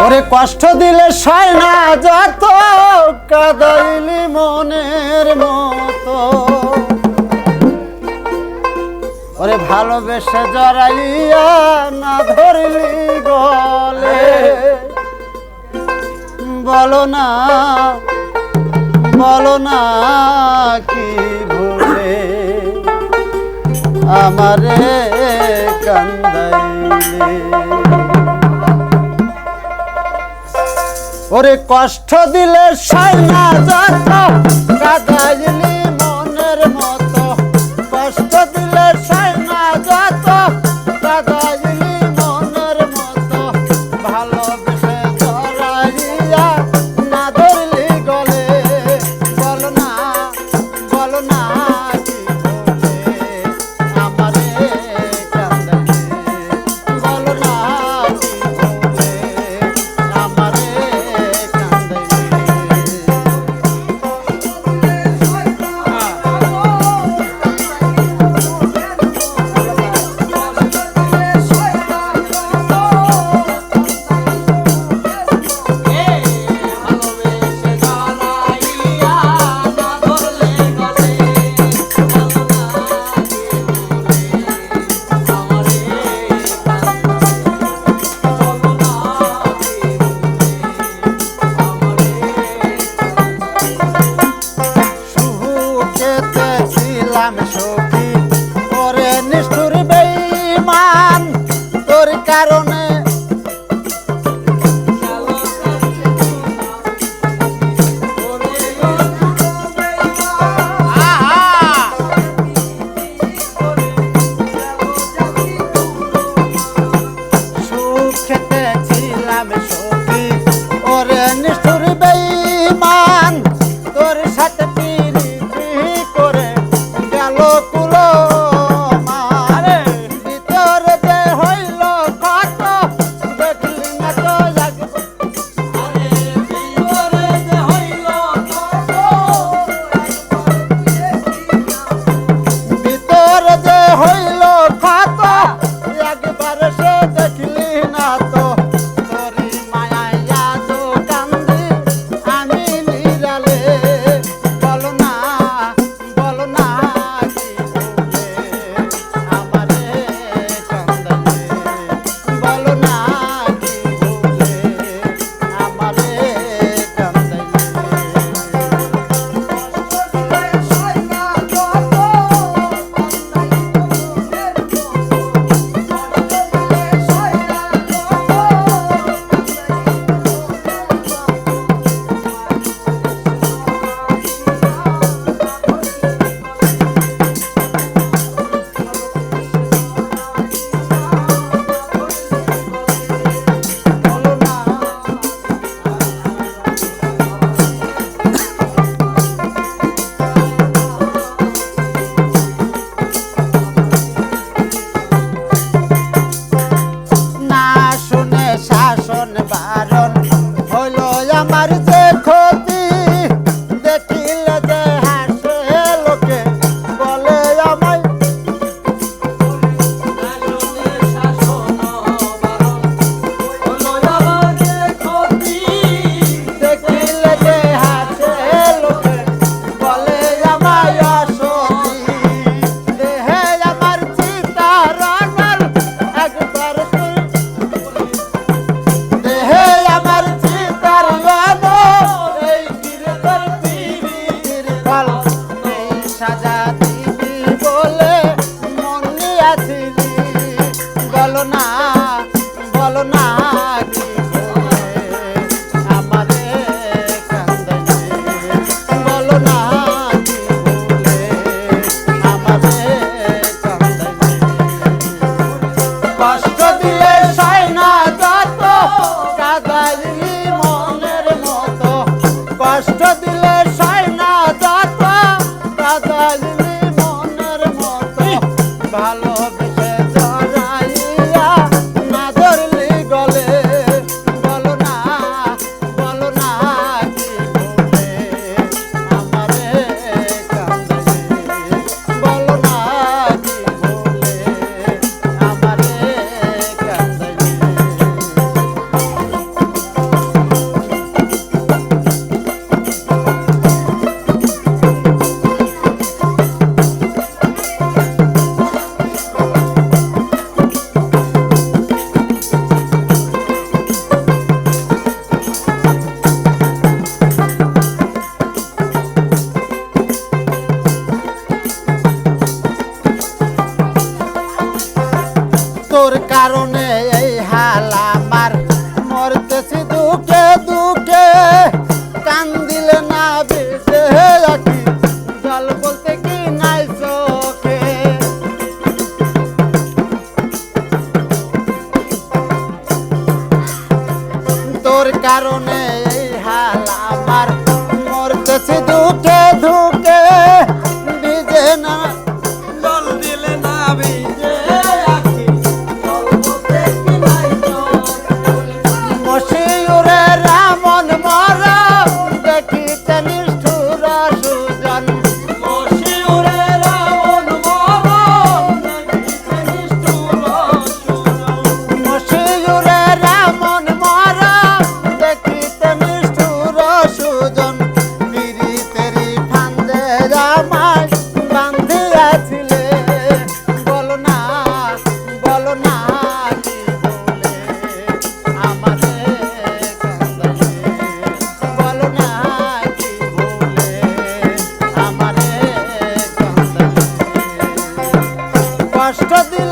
ওরে কষ্ট দিলে সয় না যত কাঁদাইলি মনের মতো ওরে ভালোবেসে জড়াইয়া না ধরলি গলে বলো না কি ভুলে আমারে কান্দাইলে ওরে কষ্ট দিলে সয় না যত কাঁদাইলি মনের মতো কষ্ট দিলে সয় না যত কাঁদাইলি মনের মতো ভালোবেসে জড়াইয়া না ধরলি গলে বলো না কি বলে আমারে কান্দাইলে বলো না কি বলে আমারে সখী ওরে নিষ্ঠুর বেঈমান তোর কারণে সুখেতে ছিলাম সখী ওরে নিষ্ঠুর বেঈমান তোর সাথে শাসন বারণ হলো আমার যে ক্ষতি দেখিলে যে হাসে লোকে বলে আমায় দেখিলে যে হাসে লোকে বলে আমায় অসতি দেহে আমার চিতা রাঙাল একবার সাজা দিবি বলে মনে আছিলি বলো না কি বলে আমারে কান্দাইলে বলো না কি বলে আমারে কান্দাইলে কষ্ট দিলে সয় না যত কাঁদাইলি মনের মতো কষ্ট দিলে সয় না যত কাঁদাইলি মনের মতো ভালোবেসে জড়াইয়া না ধরলি গলে বলো না কি বলে আমারে কাঁদাইলে বলো না কি বলে আমারে কাঁদাইলে কারণে এই হাল আমার, মরতেছি দুঃখে দুঃখে, কান দিলে না বেঁচে আঁকি, জল বলতে কি নাই চোখে। তোর কারণে এই হাল আমার, মরতেছি দুঃখে দুঃখে, ভিজে না জল দিলে না ভিজে আঁখি, জল বলতে কি নাই চোখে। মশিউরে রামন মর, দেখিতে নিষ্ঠুর সুজন। মশিউরে রাবণ মরণ, দেখিতে নিষ্ঠুর সুজন। মশিউরে রামন মর, দেখিতে নিষ্ঠুর সুজন। পিরিতেরি ফান্দে আমায় বান্ধিয়াছিলে, বলো না কি বলে আমারে কান্দাইলে, বলো না কি বলে আমারে কান্দাইলে। কষ্ট দিলে